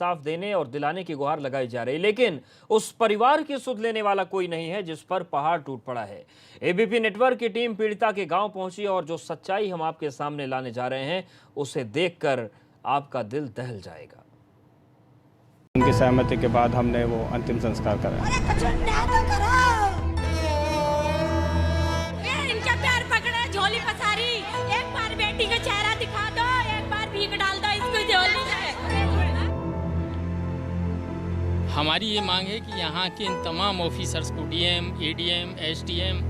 इंसाफ देने और दिलाने की गुहार लगाई जा रही, लेकिन उस परिवार की सुध लेने वाला कोई नहीं है जिस पर पहाड़ टूट पड़ा है। एबीपी नेटवर्क की टीम पीड़िता के गांव पहुंची और जो सच्चाई हम आपके सामने लाने जा रहे हैं उसे देखकर आपका दिल दहल जाएगा। उनकी सहमति के बाद हमने वो अंतिम संस्कार करा। इनके पैर पकड़े, झोली पसारी, एक बार बेटी का चेहरा दिखा दो, एक बार भीख डाल दो इसको झोली में। हमारी ये मांग है कि यहाँ के इन तमाम ऑफिसर्स को डीएम, एडीएम, एसडीएम,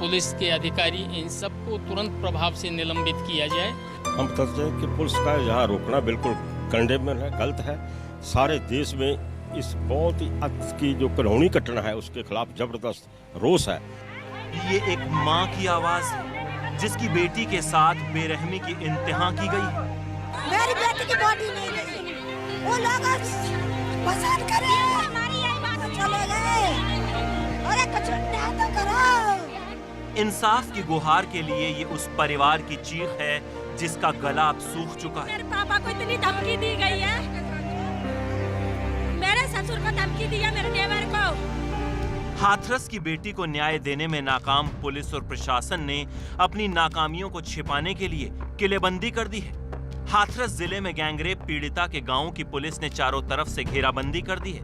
पुलिस के अधिकारी, इन सबको तुरंत प्रभाव से निलंबित किया जाए। हम समझते हैं कि पुलिस का यहाँ रोकना बिल्कुल कंडेमेबल है, गलत है। सारे देश में इस बहुत ही की जो कानूनी घटना है उसके खिलाफ जबरदस्त रोष है। ये एक माँ की आवाज है जिसकी बेटी के साथ बेरहमी की इंतहा की गई है। मेरी बेटी की बॉडी नहीं गई, वो लोग पसंद करे, हमारी यही बात चले गए। अरे कुछ न्याय तो करो। इंसाफ की गुहार के लिए ये उस परिवार की चीख है जिसका गला अब सूख चुका है। मेरे पापा को इतनी धमकी दी गई है, मेरे ससुर को धमकी दी है, मेरे देवर को। हाथरस की बेटी को न्याय देने में नाकाम पुलिस और प्रशासन ने अपनी नाकामियों को छिपाने के लिए किलेबंदी कर दी है। हाथरस जिले में गैंगरेप पीड़िता के गांवों की पुलिस ने चारों तरफ से घेराबंदी कर दी है।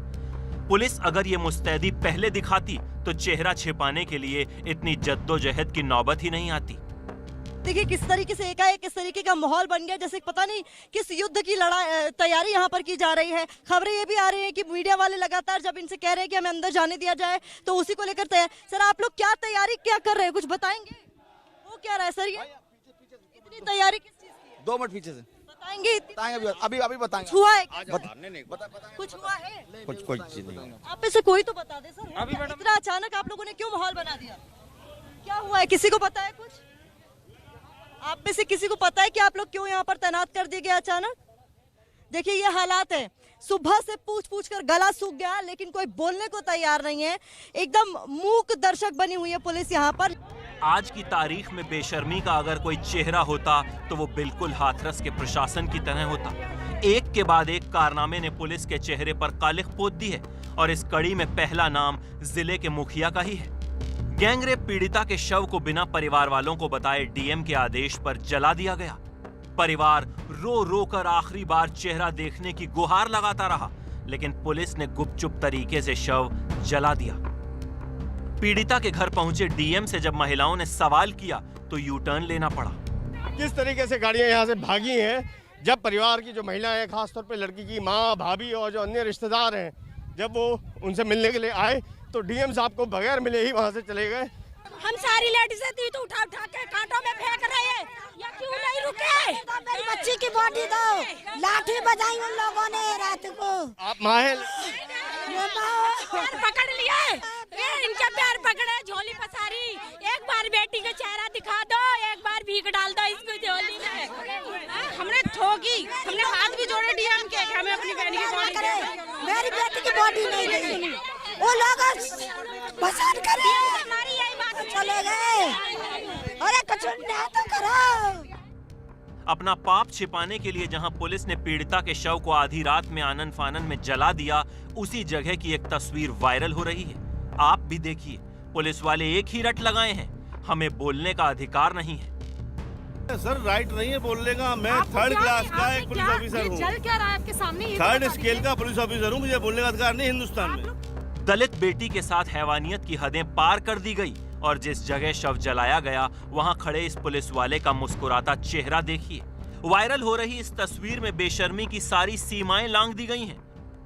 पुलिस अगर ये मुस्तैदी पहले दिखाती तो चेहरा छिपाने के लिए इतनी जद्दोजहद की नौबत ही नहीं आती। देखिए किस तरीके से एकाएक किस तरीके का माहौल बन गया, जैसे पता नहीं किस युद्ध की तैयारी यहाँ पर की जा रही है। खबरें ये भी आ रही है कि मीडिया वाले लगातार जब इनसे कह रहे हैं कि हमें अंदर जाने दिया जाए तो उसी को लेकर तैयार। सर आप लोग क्या तैयारी क्या कर रहे हैं, कुछ बताएंगे? वो क्या रहा है सर, ये इतनी तैयारी किस चीज की है? 2 मिनट पीछे से बताएंगे, अभी बताएंगे। हुआ है कुछ हुआ है, कुछ चीज नहीं। आप में से कोई तो बता दे सर, इतना अचानक आप लोगों ने क्यों माहौल बना दिया? क्या हुआ है, किसी को पता है कुछ? आप में से किसी को पता है कि आप लोग क्यों यहाँ पर तैनात कर दिए गए अचानक? देखिए ये हालात है, सुबह से पूछ कर गला सूख गया लेकिन कोई बोलने को तैयार नहीं है। एकदम मूक दर्शक बनी हुई है पुलिस यहाँ पर। आज की तारीख में बेशर्मी का अगर कोई चेहरा होता तो वो बिल्कुल हाथरस के प्रशासन की तरह होता। एक के बाद एक कारनामे ने पुलिस के चेहरे पर कालिख पोत दी है और इस कड़ी में पहला नाम जिले के मुखिया का ही है। गैंगरेप पीड़िता के शव को बिना परिवार वालों को बताए डीएम के आदेश पर जला दिया गया। परिवार रो रो कर आखिरी बार चेहरा देखने की गुहार लगाता रहा, लेकिन पुलिस ने गुपचुप तरीके से शव जला दिया। पीड़िता के घर पहुंचे डीएम से जब महिलाओं ने सवाल किया तो यू टर्न लेना पड़ा। किस तरीके से गाड़ियां यहां से भागी हैं, जब परिवार की जो महिलाएं हैं, खासतौर पे लड़की की माँ, भाभी और जो अन्य रिश्तेदार हैं, जब वो उनसे मिलने के लिए आए तो डीएम साहब को बगैर मिले ही वहां से चले गए। हम सारी लेडीज़ थी तो उठा के कांटों में फेंक रहे हैं, या क्यों नहीं रुके? मेरी बच्ची की बॉडी दो, लाठी बजाई उन लोगों ने रात को। आप माहे पैर पकड़ लिए, इनके पैर पकड़े, झोली पसारी, एक बार बेटी का चेहरा दिखा दो, एक बार भीख डाल दो इसको झोली में। हमने ठोकी, हमने हाथ भी जोड़े डीएम के, हमें अपनी बहन की बॉडी। मेरी बेटी की बॉडी नहीं गई, वो लोग पसंद करे, हमारी यही बात चले गए। अरे कुछ न्याय तो करो। अपना पाप छिपाने के लिए जहां पुलिस ने पीड़िता के शव को आधी रात में आनन फानन में जला दिया, उसी जगह की एक तस्वीर वायरल हो रही है। आप भी देखिए, पुलिस वाले एक ही रट लगाए हैं, हमें बोलने का अधिकार नहीं है। सर राइट नहीं है बोलने का, मैं 3rd क्लास का एक पुलिस ऑफिसर हूँ, जल क्या रहा है आपके सामने? 3rd स्केल का पुलिस ऑफिसर हूँ, मुझे बोलने का अधिकार नहीं हिंदुस्तान में। दलित बेटी के साथ हैवानियत की हदें पार कर दी गई और जिस जगह शव जलाया गया वहां खड़े इस पुलिस वाले का मुस्कुराता चेहरा देखिए। वायरल हो रही इस तस्वीर में बेशर्मी की सारी सीमाएं लांघ दी गई हैं।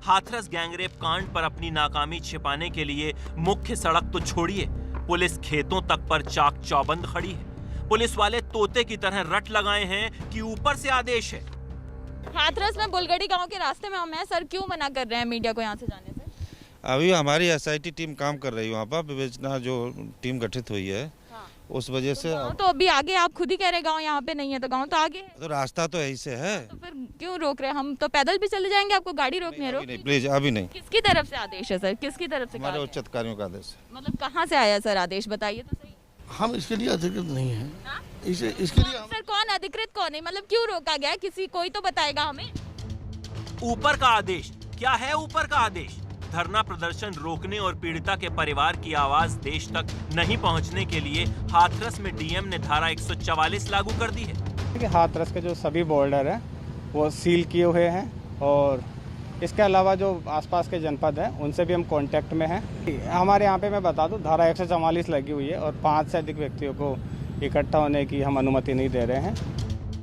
हाथरस गैंगरेप कांड पर अपनी नाकामी छिपाने के लिए मुख्य सड़क तो छोड़िए, पुलिस खेतों तक पर चाक चौबंद खड़ी है। पुलिस वाले तोते की तरह रट लगाए हैं कि ऊपर से आदेश है। हाथरस में बुलगड़ी गांव के रास्ते में हम हैं सर, क्यों मना कर रहे हैं मीडिया को यहाँ से जाने से? अभी हमारी एसआईटी टीम काम कर रही है वहाँ पर, विवेचना जो टीम गठित हुई है। हाँ। उस वजह से तो अभी आगे आप खुद ही कह रहे गांव यहाँ पे नहीं है, तो गांव तो आगे है। तो रास्ता तो यही से है, तो फिर क्यों रोक रहे हैं? हम तो पैदल भी चले जाएंगे, आपको गाड़ी रोकनी है? नहीं प्लीज, अभी नहीं। किसकी तरफ से आदेश है सर, किसकी तरफ से? हमारे उच्च अधिकारियों का आदेश। मतलब कहाँ से आया सर आदेश, बताइए तो सही। हम इसके लिए अधिकृत नहीं है। इसके लिए सर कौन अधिकृत कौन है, मतलब क्यों रोका गया? किसी कोई तो बताएगा हमें। ऊपर का आदेश क्या है? ऊपर का आदेश धरना प्रदर्शन रोकने और पीड़िता के परिवार की आवाज देश तक नहीं पहुंचने के लिए हाथरस में डीएम ने धारा 144 लागू कर दी है। हाथरस के जो सभी बॉर्डर हैं वो सील किए हुए हैं और इसके अलावा जो आसपास के जनपद हैं उनसे भी हम कांटेक्ट में हैं। हमारे यहाँ पे मैं बता दूं धारा 144 लगी हुई है और 5 से अधिक व्यक्तियों को इकट्ठा होने की हम अनुमति नहीं दे रहे हैं।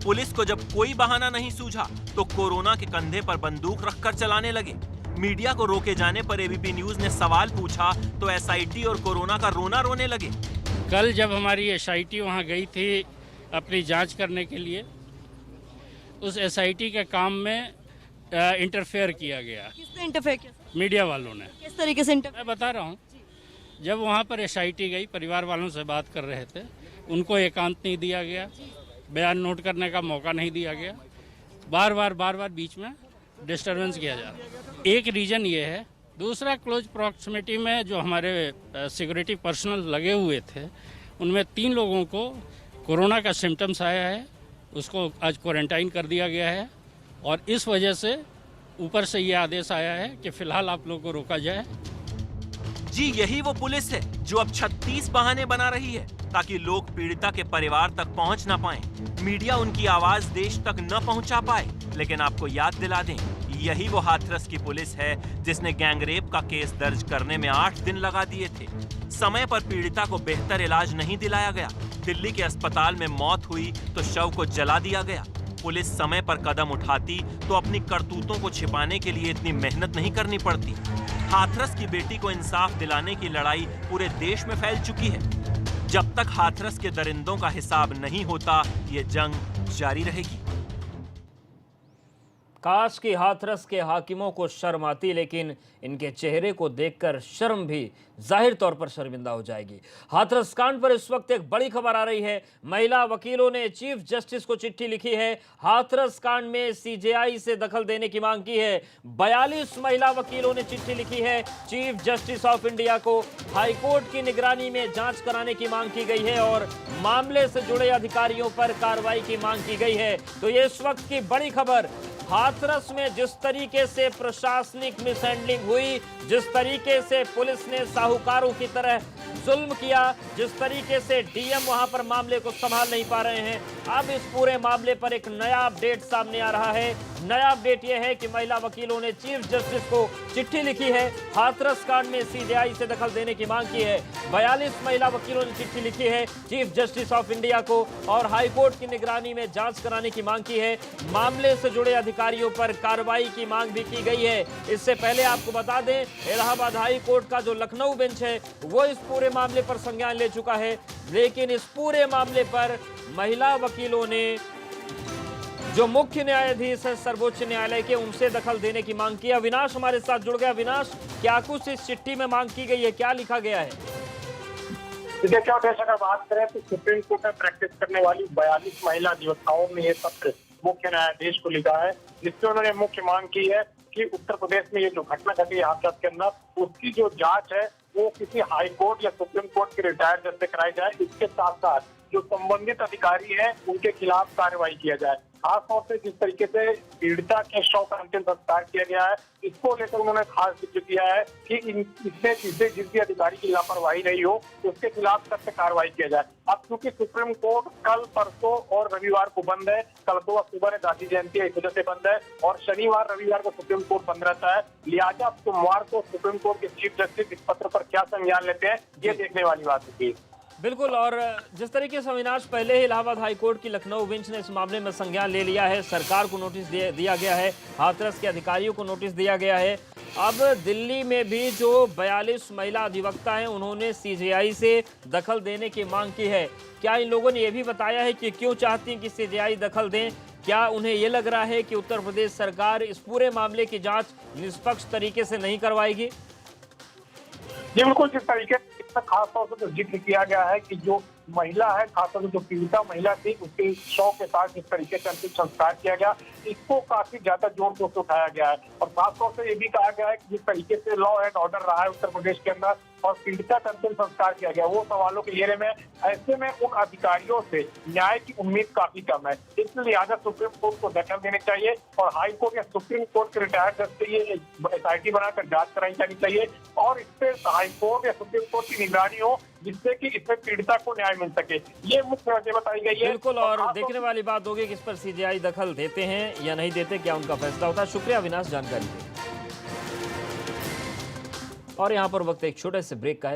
पुलिस को जब कोई बहाना नहीं सूझा तो कोरोना के कंधे पर बंदूक रखकर चलाने लगे। मीडिया को रोके जाने पर एबीपी न्यूज ने सवाल पूछा तो एसआईटी और कोरोना का रोना रोने लगे। कल जब हमारी एसआईटी वहाँ गई थी अपनी जांच करने के लिए, उस एसआईटी के काम में इंटरफेयर किया गया। किसने इंटरफेयर किया? मीडिया वालों ने। किस तरीके से मैं बता रहा हूँ, जब वहाँ पर एसआईटी गई, परिवार वालों से बात कर रहे थे, उनको एकांत नहीं दिया गया, बयान नोट करने का मौका नहीं दिया गया, बार बार बीच में डिस्टर्बेंस किया जा रहा। एक रीजन ये है। दूसरा, क्लोज प्रॉक्सिमिटी में जो हमारे सिक्योरिटी पर्सनल लगे हुए थे उनमें 3 लोगों को कोरोना का सिम्टम्स आया है, उसको आज क्वारंटाइन कर दिया गया है और इस वजह से ऊपर से ये आदेश आया है कि फिलहाल आप लोगों को रोका जाए। जी यही वो पुलिस है जो अब 36 बहाने बना रही है ताकि लोग पीड़िता के परिवार तक पहुंच न पाए, मीडिया उनकी आवाज देश तक न पहुंचा पाए। लेकिन आपको याद दिला दें, यही वो हाथरस की पुलिस है जिसने गैंगरेप का केस दर्ज करने में 8 दिन लगा दिए थे। समय पर पीड़िता को बेहतर इलाज नहीं दिलाया गया। दिल्ली के अस्पताल में मौत हुई तो शव को जला दिया गया। पुलिस समय पर कदम उठाती तो अपनी करतूतों को छिपाने के लिए इतनी मेहनत नहीं करनी पड़ती। हाथरस की बेटी को इंसाफ दिलाने की लड़ाई पूरे देश में फैल चुकी है। जब तक हाथरस के दरिंदों का हिसाब नहीं होता, ये जंग जारी रहेगी। काश कि हाथरस के हाकिमों को शर्म आती, लेकिन इनके चेहरे को देखकर शर्म भी जाहिर तौर पर शर्मिंदा हो जाएगी। हाथरस कांड पर इस वक्त एक बड़ी खबर आ रही है। महिला वकीलों ने चीफ जस्टिस को चिट्ठी लिखी है। हाथरस कांड में सीजेआई से दखल देने की मांग की है। 42 महिला वकीलों ने चिट्ठी लिखी है चीफ जस्टिस ऑफ इंडिया को। हाईकोर्ट की निगरानी में जांच कराने की मांग की गई है और मामले से जुड़े अधिकारियों पर कार्रवाई की मांग की गई है। तो ये इस वक्त की बड़ी खबर। हाथरस में जिस तरीके से प्रशासनिक मिसहैंडलिंग हुई, जिस तरीके से पुलिस ने साहूकारों की तरह जुल्म किया, जिस तरीके से डीएम वहां पर मामले को संभाल नहीं पा रहे हैं, अब इस पूरे मामले पर एक नया अपडेट सामने आ रहा है। नया अपडेट यह है कि महिला वकीलों ने चीफ जस्टिस को चिट्ठी लिखी है। हाथरस कांड में सीजेआई से दखल देने की मांग की है। 42 महिला वकीलों ने चिट्ठी लिखी है चीफ जस्टिस ऑफ इंडिया को और हाईकोर्ट की निगरानी में जांच कराने की मांग की है। मामले से जुड़े अधिकारियों पर कार्रवाई की मांग भी की गई है। इससे पहले आपको बता दें, इलाहाबाद हाई कोर्ट का जो लखनऊ बेंच है वो इस पूरे मामले पर संज्ञान ले चुका है, लेकिन इस पूरे मामले पर महिला वकीलों ने जो मुख्य न्यायाधीश है सर्वोच्च न्यायालय के, उनसे दखल देने की मांग की। अविनाश हमारे साथ जुड़ गया। अविनाश, क्या कुछ इस चिट्ठी में मांग की गई है, क्या लिखा गया है? देखिए क्या होता है, अगर बात करें तो सुप्रीम कोर्ट में प्रैक्टिस करने वाली 42 महिला अधिवक्ताओं ने यह पत्र मुख्य न्यायाधीश को लिखा है, जिसमें उन्होंने मुख्य मांग की है कि उत्तर प्रदेश में ये जो घटना घटी हाथरस के अंदर, उसकी जो जांच है वो किसी हाई कोर्ट या सुप्रीम कोर्ट के रिटायर्ड जज से कराई जाए। इसके साथ साथ जो संबंधित अधिकारी हैं उनके खिलाफ कार्रवाई किया जाए। खासतौर से जिस तरीके से पीड़िता के शव का अंतिम संस्कार किया गया है, इसको लेकर उन्होंने खास जिक्र किया है कि इससे जिस भी अधिकारी की लापरवाही रही हो उसके खिलाफ सख्त कार्रवाई किया जाए। अब क्योंकि सुप्रीम कोर्ट कल, परसों और रविवार को बंद है, कल 2 अक्टूबर है, गांधी जयंती है, इस वजह से बंद है, और शनिवार रविवार को सुप्रीम कोर्ट बंद रहता है। लिहाजा सोमवार को सुप्रीम कोर्ट के चीफ जस्टिस इस पत्र पर क्या संज्ञान लेते हैं, ये देखने वाली बात होगी। बिल्कुल, और जिस तरीके से अविनाश पहले ही इलाहाबाद हाईकोर्ट की लखनऊ बेंच ने इस मामले में संज्ञान ले लिया है, सरकार को नोटिस दिया गया है, हाथरस के अधिकारियों को नोटिस दिया गया है। अब दिल्ली में भी जो 42 महिला अधिवक्ता हैं उन्होंने सीजेआई से दखल देने की मांग की है। क्या इन लोगों ने यह भी बताया है कि क्यों चाहती हैं कि सीजेआई दखल दें? क्या उन्हें यह लग रहा है कि उत्तर प्रदेश सरकार इस पूरे मामले की जांच निष्पक्ष तरीके से नहीं करवाएगी? जी बिल्कुल, जिस तरीके से खास तौर पर जिक्र किया गया है कि जो महिला है, खासतौर से जो पीड़िता महिला थी, उसके शव के साथ जिस तरीके से अंतिम संस्कार किया गया, इसको काफी ज्यादा जोर शोर से उठाया गया है। और खासतौर से ये भी कहा गया है कि जिस तरीके से लॉ एंड ऑर्डर रहा है उत्तर प्रदेश के अंदर और पीड़िता का अंतिम संस्कार किया गया, वो सवालों के घेरे में। ऐसे में उन अधिकारियों से न्याय की उम्मीद काफी कम है, इसलिए लिहाजा सुप्रीम कोर्ट को दखल देनी चाहिए और हाई कोर्ट या सुप्रीम कोर्ट के रिटायर्ड जज से ये SIT बनाकर जांच कराई जानी चाहिए और इस पे हाई कोर्ट या सुप्रीम कोर्ट की निगरानी हो, जिससे कि इसमें पीड़िता को न्याय मिल सके। ये मुख्य वजह बताई गई है। बिल्कुल, और देखने वाली बात होगी कि इस पर CJI दखल देते हैं या नहीं देते, क्या उनका फैसला होता है। शुक्रिया अविनाश जानकारी के। और यहाँ पर वक्त एक छोटे से ब्रेक का है।